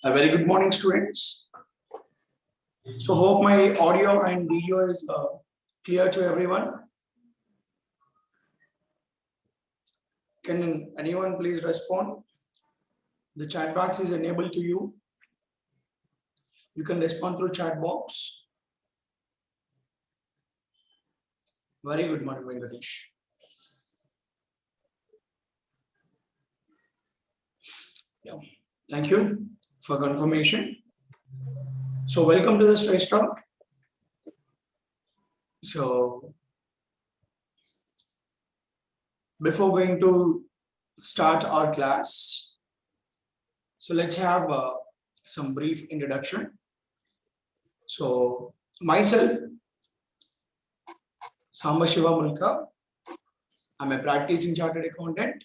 A very good morning, students. So hope my audio and video is clear to everyone. Can anyone please respond? The chat box is enabled to you. You can respond through chat box. Very good morning, Venkatesh. Yeah. Thank you for confirmation. So welcome to the Stress Talk. So before going to start our class, so let's have some brief introduction. So myself, Samba Shiva Mulka, I'm a practicing chartered accountant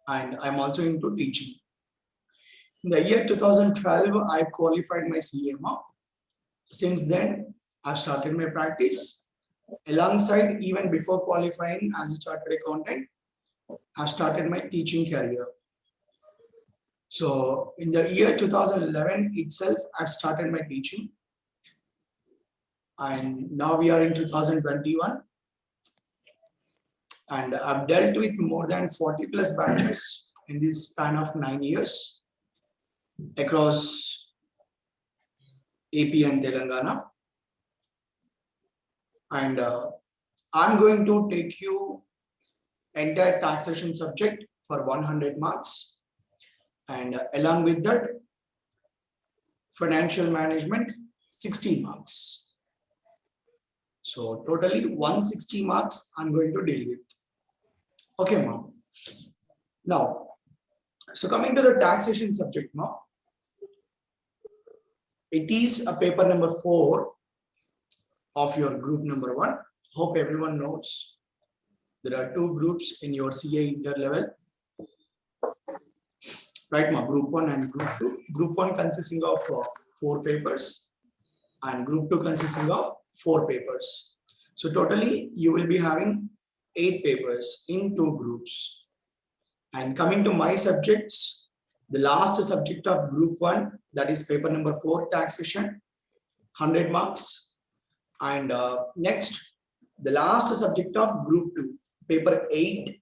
and I'm also into teaching. In the year 2012, I qualified my CMA. Since then, I've started my practice. Alongside, even before qualifying as a chartered accountant, I've started my teaching career. So in the year 2011 itself, I've started my teaching. And now we are in 2021. And I've dealt with more than 40 plus batches in this span of 9 years across AP and Telangana. And I'm going to take you entire taxation subject for 100 marks. And along with that, financial management, 60 marks. So totally 160 marks I'm going to deal with. Okay, ma'am. Now, so coming to the taxation subject now, it is a paper number 4 of your group number 1. Hope everyone knows there are 2 groups in your CA inter level. Right, ma'am, group 1 and group 2. Group 1 consisting of 4 papers and group 2 consisting of 4 papers. So totally you will be having 8 papers in 2 groups. And coming to my subjects, the last subject of group 1, that is paper number 4, taxation, 100 marks. And next, the last subject of group 2, paper 8,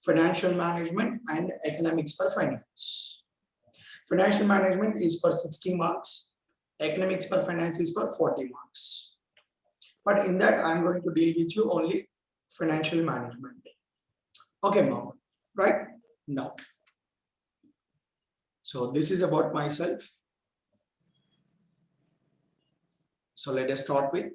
financial management and economics for finance. Financial management is for 60 marks. Economics for finance is for 40 marks. But in that, I'm going to deal with you only financial management. Okay, mom, right? Now. So this is about myself. So let us start with.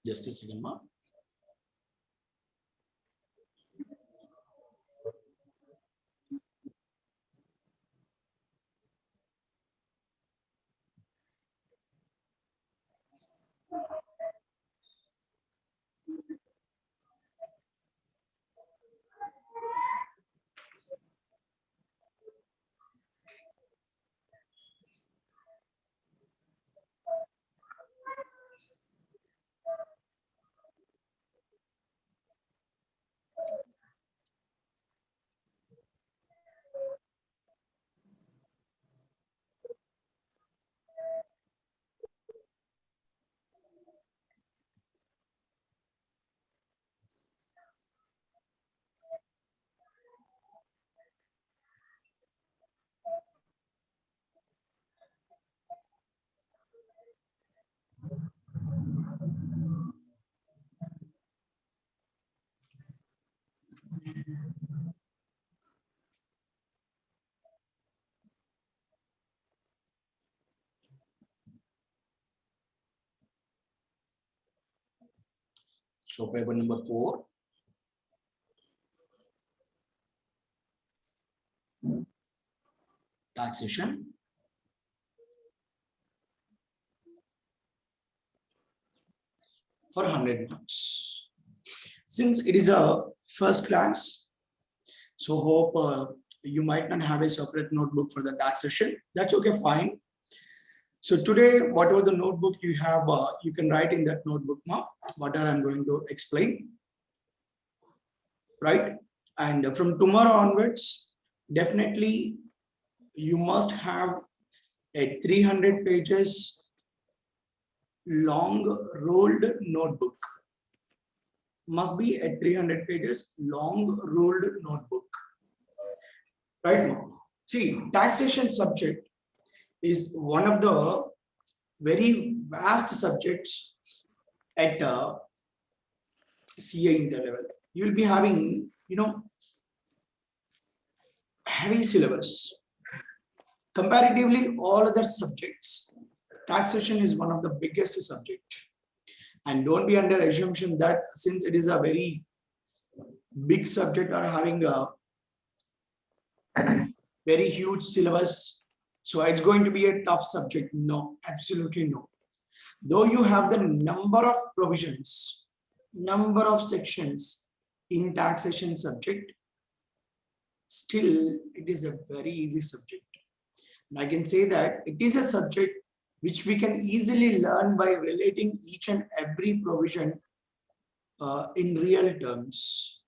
Just a second, ma'am. So paper number 4. Taxation. For 100 marks. Since it is a first class, so hope you might not have a separate notebook for the taxation. That's okay, fine. So today, whatever the notebook you have, you can write in that notebook now, whatever I'm going to explain, right? And from tomorrow onwards, definitely you must have a 300 pages long rolled notebook. Must be a 300 pages long rolled notebook. Right now, see, taxation subject is one of the very vast subjects at CA Inter level. You will be having, heavy syllabus. Comparatively, all other subjects, taxation is one of the biggest subject. And don't be under assumption that since it is a very big subject or having a very huge syllabus, so it's going to be a tough subject. No, absolutely no. Though you have the number of provisions, number of sections in taxation subject, still it is a very easy subject. And I can say that it is a subject which we can easily learn by relating each and every provision in real terms.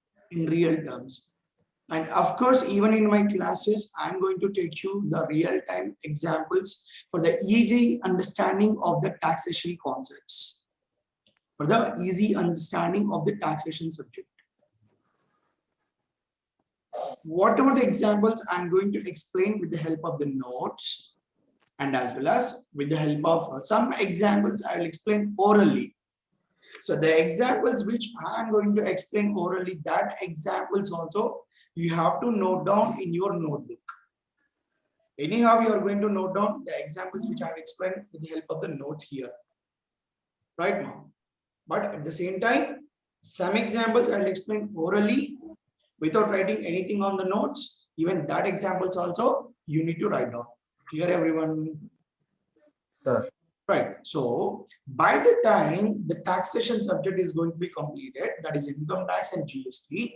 And of course, even in my classes, I'm going to take you the real-time examples for the easy understanding of the taxation concepts. For the easy understanding of the taxation subject. Whatever the examples I'm going to explain with the help of the notes and as well as with the help of some examples I'll explain orally. So the examples which I'm going to explain orally, that examples also you have to note down in your notebook. Anyhow, you are going to note down the examples which I've explained with the help of the notes here. Right now. But at the same time, some examples I'll explain orally without writing anything on the notes. Even that examples also you need to write down. Clear, everyone? Sir. Right. So by the time the taxation subject is going to be completed, that is income tax and GST,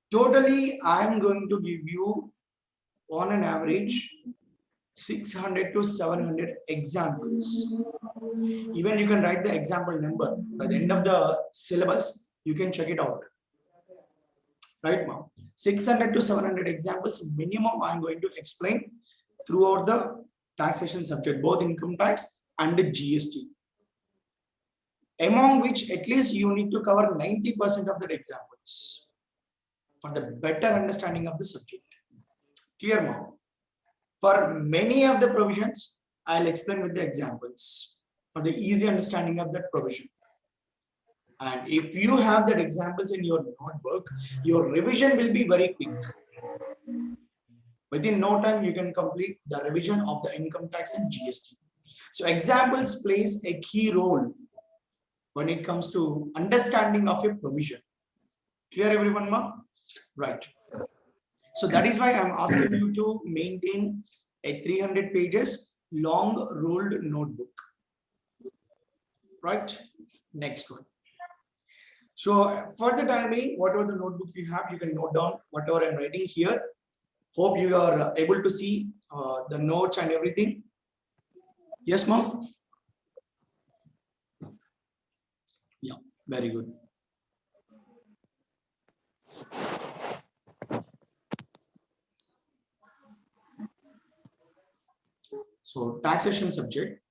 totally I'm going to give you on an average 600 to 700 examples. Even you can write the example number. By the end of the syllabus, you can check it out. Right now, 600 to 700 examples minimum I'm going to explain throughout the taxation subject, both income tax and the GST. Among which at least you need to cover 90% of the examples for the better understanding of the subject. Clear now? For many of the provisions, I'll explain with the examples for the easy understanding of that provision. And if you have that examples in your notebook, your revision will be very quick. Within no time, you can complete the revision of the income tax and GST. So examples plays a key role when it comes to understanding of a provision. Clear, everyone, ma? Right. So that is why I'm asking you to maintain a 300 pages long rolled notebook. Right. Next one. So for the time being, whatever the notebook you have, you can note down whatever I'm writing here. Hope you are able to see the notes and everything. Yes, ma'am? Yeah, very good. So taxation subject.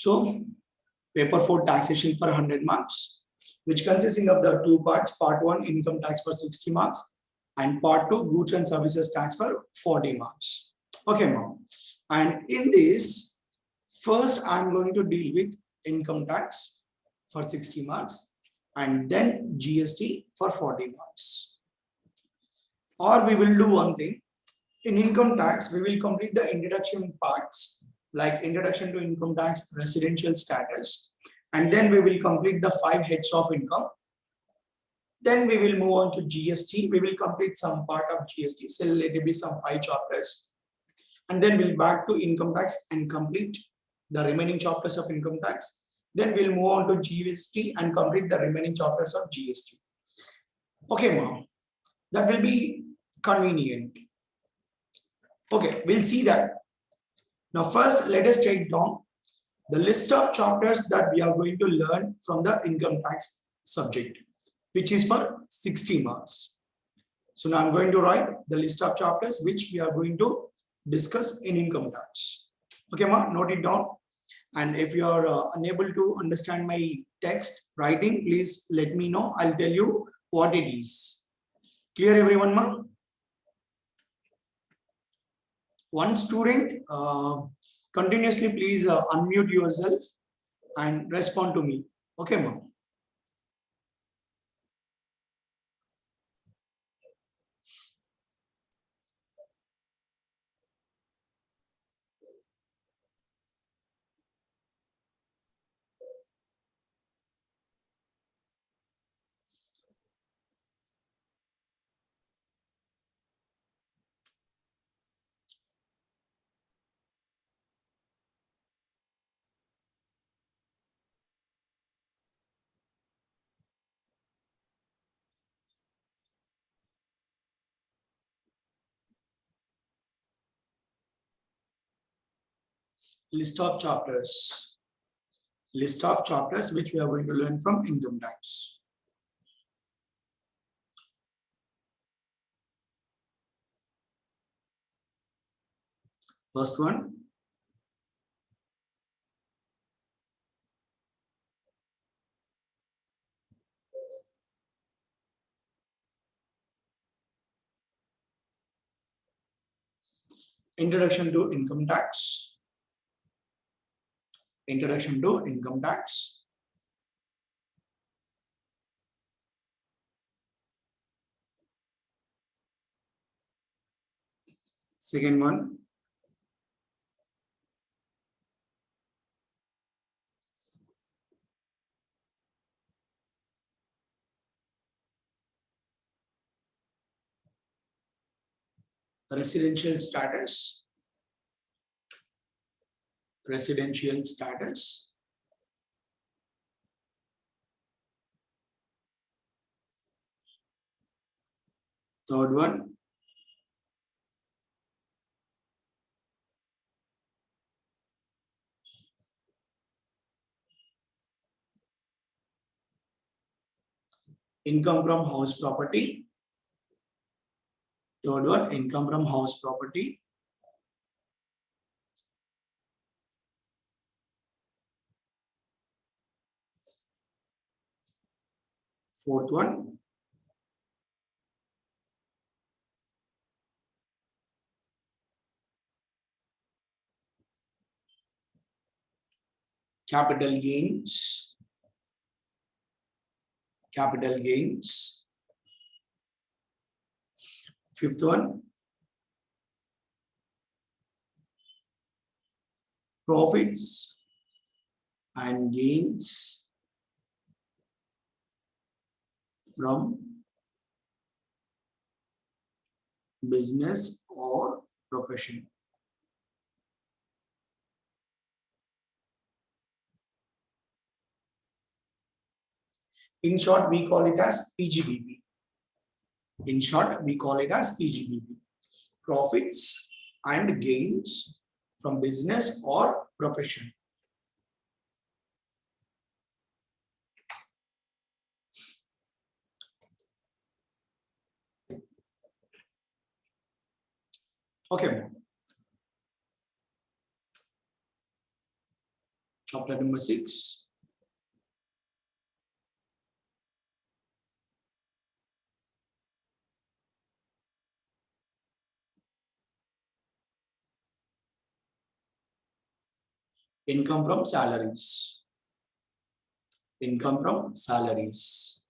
So paper 4 taxation for 100 marks, which consisting of the two parts. Part 1 income tax for 60 marks and part 2 goods and services tax for 40 marks. Okay, mom. And in this, first I'm going to deal with income tax for 60 marks and then GST for 40 marks. Or we will do one thing. In income tax, we will complete the introduction parts like introduction to income tax, residential status, and then we will complete the 5 heads of income. Then we will move on to GST. We will complete some part of GST. So let it be some 5 chapters. And then we'll back to income tax and complete the remaining chapters of income tax. Then we'll move on to GST and complete the remaining chapters of GST. Okay, mom. That will be convenient. Okay, we'll see that. Now first, let us take down the list of chapters that we are going to learn from the income tax subject, which is for 60 marks. So now I'm going to write the list of chapters which we are going to discuss in income tax. Okay, ma, note it down. And if you are unable to understand my text writing, please let me know. I'll tell you what it is. Clear, everyone, ma? One student, continuously please unmute yourself and respond to me. Okay, ma'am. List of chapters. List of chapters which we are going to learn from income tax. First one. Introduction to income tax. Introduction to income tax. Second one. Residential status. Residential status. Third one. Income from house property. Third one, income from house property. Fourth one, capital gains. Capital gains. Fifth one, profits and gains from business or profession. In short, we call it as PGBP. In short, we call it as PGBP. Profits and gains from business or profession. Okay. Chapter number 6. Income from salaries. Income from salaries.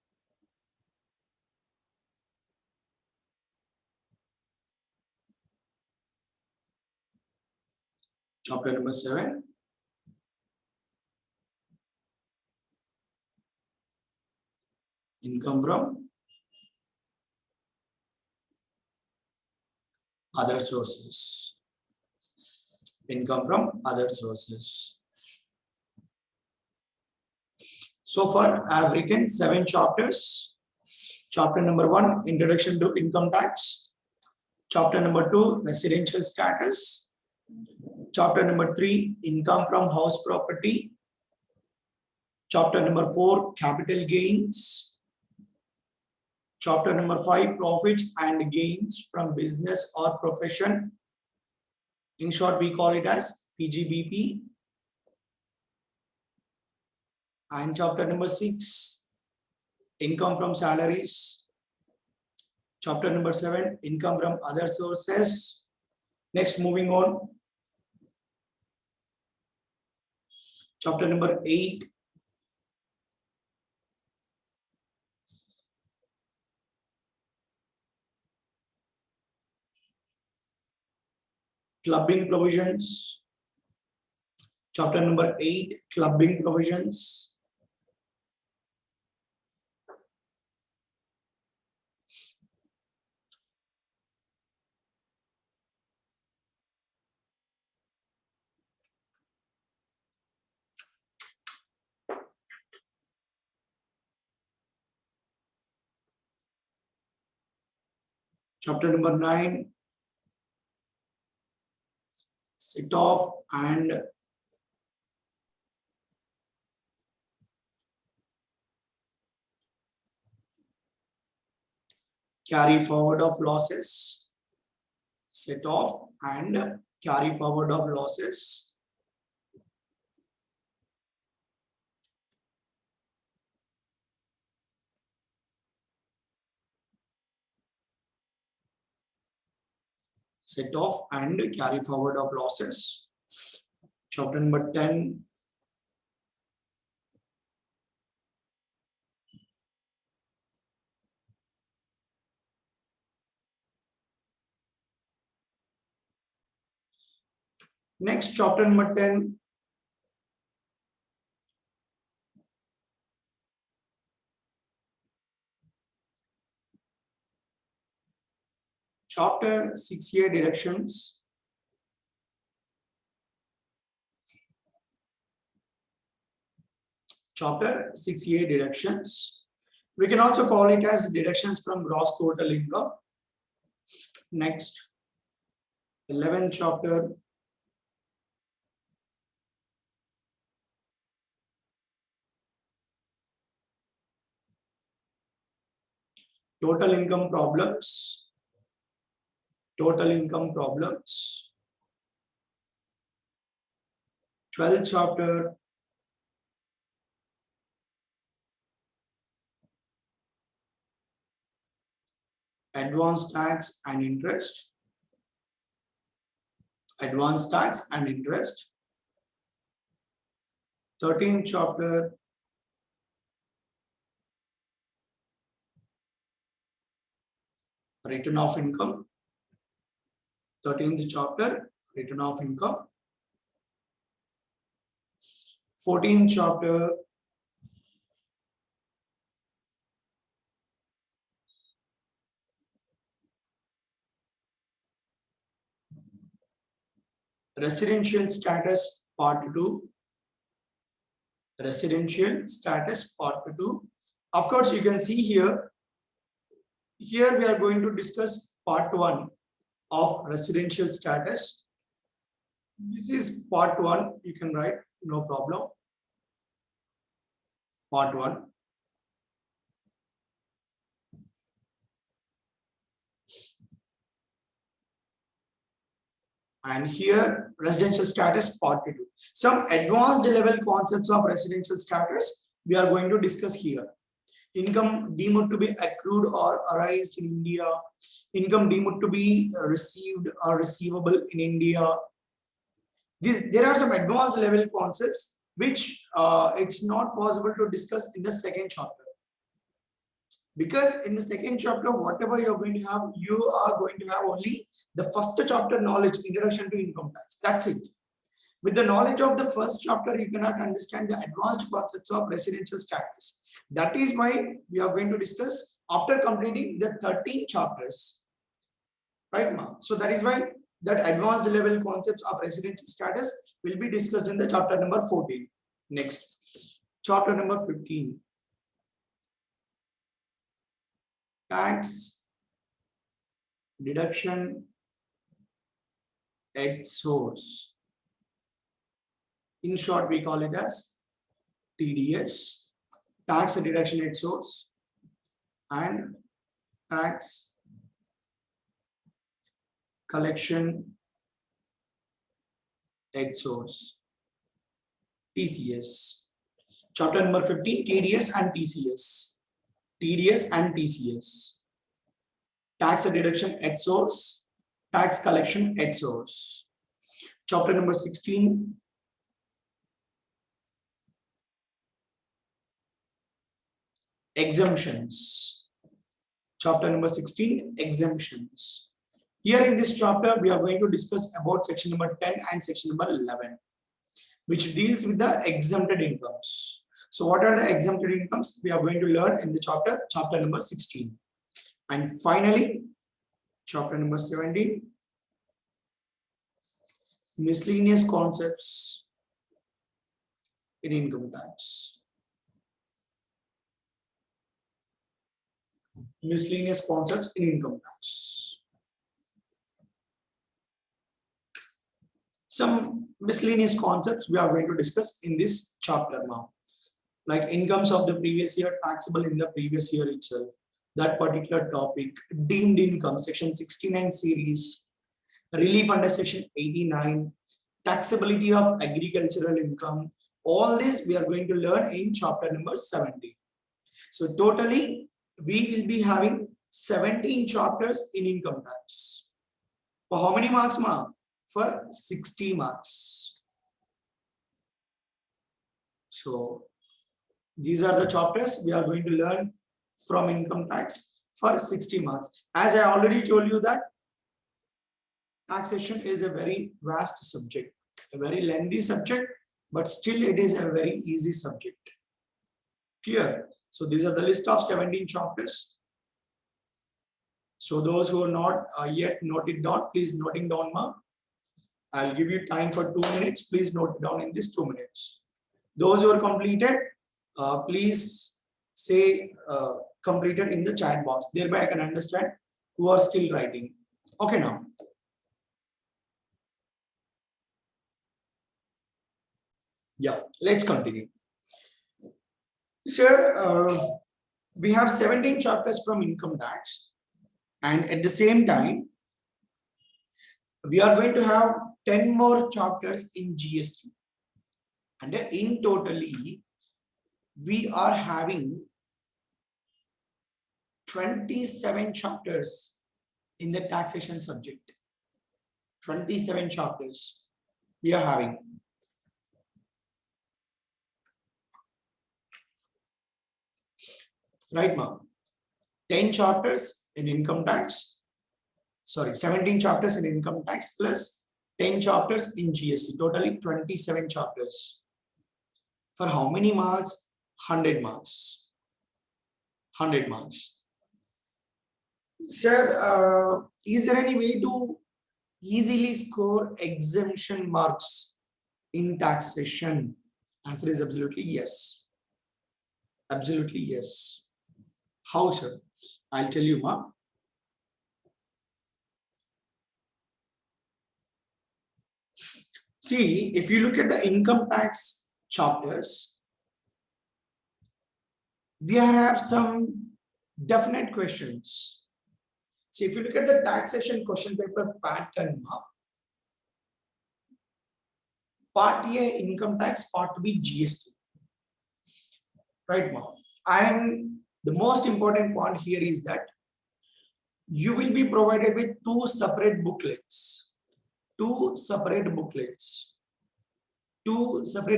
Chapter number 7. Income from other sources. Income from other sources. So far, I have written 7 chapters. Chapter number 1, Introduction to Income Tax. Chapter number 2, Residential Status. Chapter number 3, Income from House Property. Chapter number 4, Capital Gains. Chapter number 5, Profits and Gains from Business or Profession. In short, we call it as PGBP. And chapter number 6, Income from Salaries. Chapter number 7, Income from Other Sources. Next, moving on. Chapter number 8, Clubbing Provisions. Chapter number 8, Clubbing Provisions. Chapter number 9, Set off and carry forward of losses. Set off and carry forward of losses. Set off and carry forward of losses. Chapter number 10, next chapter number 10, chapter 6A deductions. Chapter 6A deductions. We can also call it as deductions from gross total income. Next, 11th chapter, total income problems. Total income problems. 12th chapter, advance tax and interest. Advance tax and interest. 13th chapter, return of income. 13th chapter, return of income. 14th chapter, residential status part 2. Residential status part 2. Of course, you can see here. Here we are going to discuss part 1 of residential status. This is part 1. You can write, no problem. Part 1. And here residential status part 2. Some advanced level concepts of residential status we are going to discuss here. Income deemed to be accrued or arised in India, income deemed to be received or receivable in India. There are some advanced level concepts which it's not possible to discuss in the second chapter. Because in the second chapter, whatever you're going to have, you are going to have only the first chapter knowledge, introduction to income tax. That's it. With the knowledge of the first chapter, you cannot understand the advanced concepts of residential status. That is why we are going to discuss after completing the 13 chapters. Right, Ma? So that is why that advanced level concepts of residential status will be discussed in the chapter number 14. Next, chapter number 15. Tax deduction at source. In short, we call it as TDS, tax deduction at source, and tax collection at source, TCS. Chapter number 15, TDS and TCS. TDS and TCS. Tax deduction at source, tax collection at source. Chapter number 16. Exemptions. Chapter number 16, exemptions. Here in this chapter, we are going to discuss about section number 10 and section number 11, which deals with the exempted incomes. So what are the exempted incomes? We are going to learn in the chapter number 16. And finally, chapter number 17, miscellaneous concepts in income tax. Miscellaneous concepts in income tax. Some miscellaneous concepts we are going to discuss in this chapter now. Like incomes of the previous year, taxable in the previous year itself, that particular topic, deemed income, section 69 series, relief under section 89, taxability of agricultural income, all this we are going to learn in chapter number 17. So totally, we will be having 17 chapters in income tax. For how many marks, ma? For 60 marks. So these are the chapters we are going to learn from income tax for 60 marks. As I already told you that taxation is a very vast subject, a very lengthy subject, but still it is a very easy subject. Clear? So these are the list of 17 chapters. So those who are not yet noted down, please noting down, ma. I'll give you time for 2 minutes. Please note it down in these 2 minutes. Those who are completed, please say completed in the chat box. Thereby I can understand who are still writing. Okay, now. Yeah, let's continue. Sir, we have 17 chapters from income tax, and at the same time, we are going to have 10 more chapters in GST. And in totally, we are having 27 chapters in the taxation subject. 27 chapters we are having. Right, ma'am? 10 chapters in income tax. Sorry, 17 chapters in income tax plus 10 chapters in GST. Totally 27 chapters. For how many marks? 100 marks. 100 marks. Sir, is there any way to easily score exemption marks in taxation? Answer is absolutely yes. Absolutely yes. How, sir? I'll tell you, ma. See, if you look at the income tax chapters, we have some definite questions. See, if you look at the taxation question paper pattern, Part A income tax, Part B GST. Right now. And the most important point here is that you will be provided with two separate booklets, two separate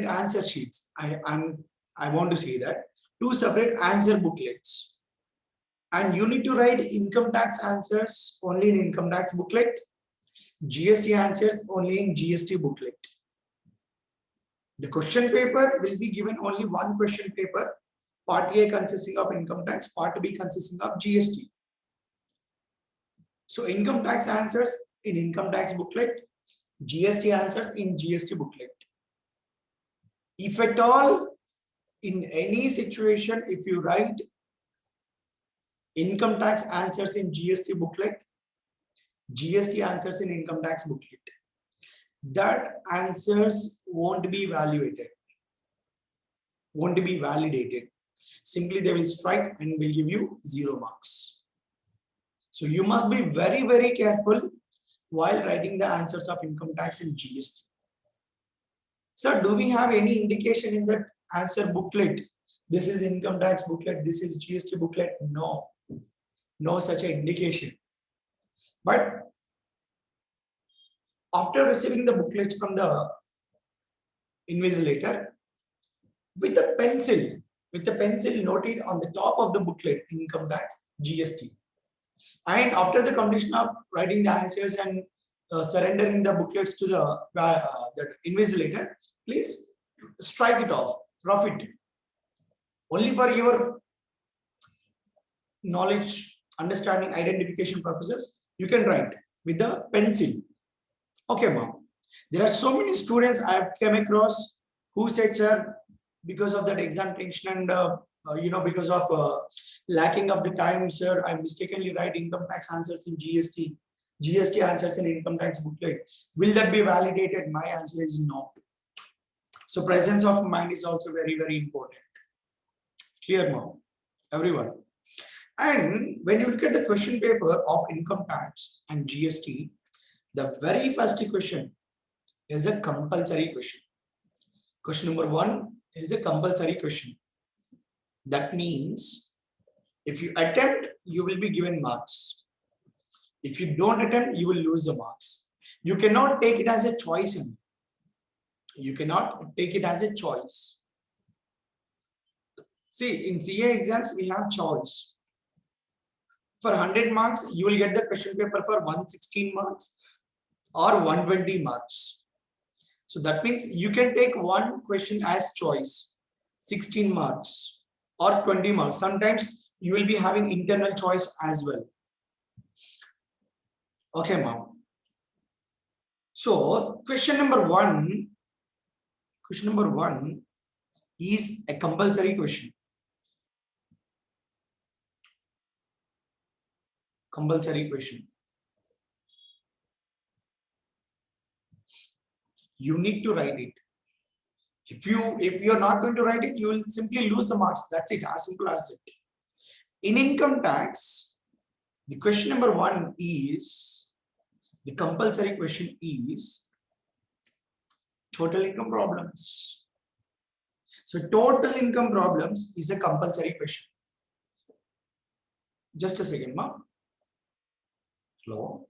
answer sheets. I want to say that two separate answer booklets. And you need to write income tax answers only in income tax booklet, GST answers only in GST booklet. The question paper will be given only one question paper, Part A consisting of income tax, Part B consisting of GST. So income tax answers in income tax booklet, GST answers in GST booklet. If at all, in any situation, if you write income tax answers in GST booklet, GST answers in income tax booklet, that answers won't be validated. Simply they will strike and will give you 0 marks. So you must be very, very careful while writing the answers of income tax and GST. So do we have any indication in that answer booklet? This is income tax booklet, this is GST booklet. No, no such an indication. But after receiving the booklets from the invigilator, with a pencil noted on the top of the booklet, income tax, GST. And after the completion of writing the answers and surrendering the booklets to the invigilator, please strike it off, rough it. Only for your knowledge, understanding, identification purposes, you can write with the pencil. Okay, ma'am. There are so many students I have come across who said, sir, because of that exam tension and because of lacking of the time, sir, I mistakenly write income tax answers in GST answers in income tax booklet. Will that be validated? My answer is no. So presence of mind is also very, very important. Clear now, everyone. And when you look at the question paper of income tax and GST, the very first question is a compulsory question. Question number 1 is a compulsory question. That means if you attempt, you will be given marks. If you don't attempt, you will lose the marks. You cannot take it as a choice. You cannot take it as a choice. See, in CA exams, we have choice. For 100 marks, you will get the question paper for 116 marks or 120 marks. So that means you can take one question as choice, 16 marks or 20 marks. Sometimes you will be having internal choice as well. Okay, ma'am. So question number one is a compulsory question. Compulsory question. You need to write it. If you're not going to write it, you will simply lose the marks. That's it, as simple as it. In income tax, the question number 1 is, the compulsory question is total income problems. So total income problems is a compulsory question. Just a second, ma'am. Hello.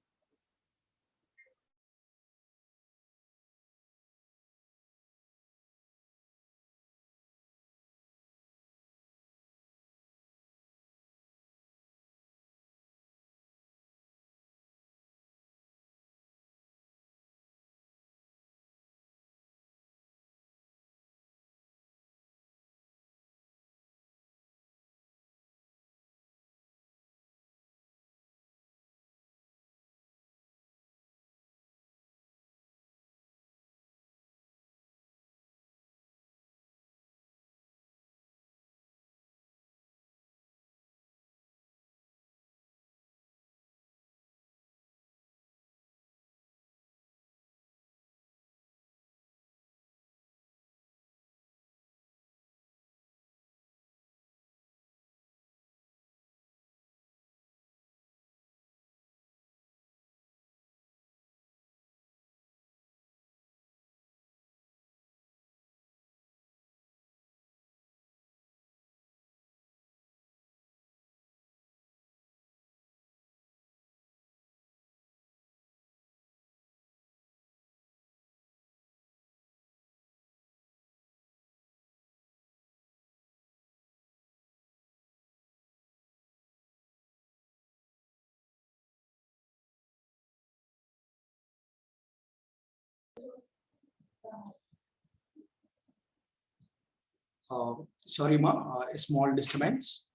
Sorry, ma, a small disturbance.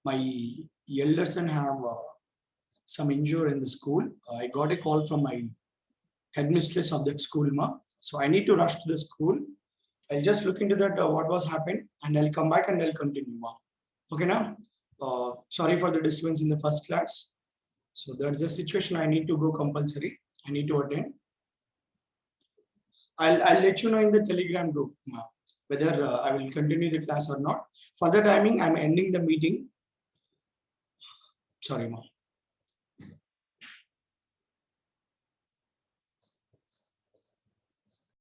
My elder son have some injury in the school. I got a call from my headmistress of that school, ma. So I need to rush to the school. I'll just look into that what was happened, and I'll come back and I'll continue, ma. Okay, now. Sorry for the disturbance in the first class. So that's the situation. I need to go compulsory. I need to attend. I'll let you know in the Telegram group, ma, whether I will continue the class or not. For the timing, I'm ending the meeting. Sorry, ma.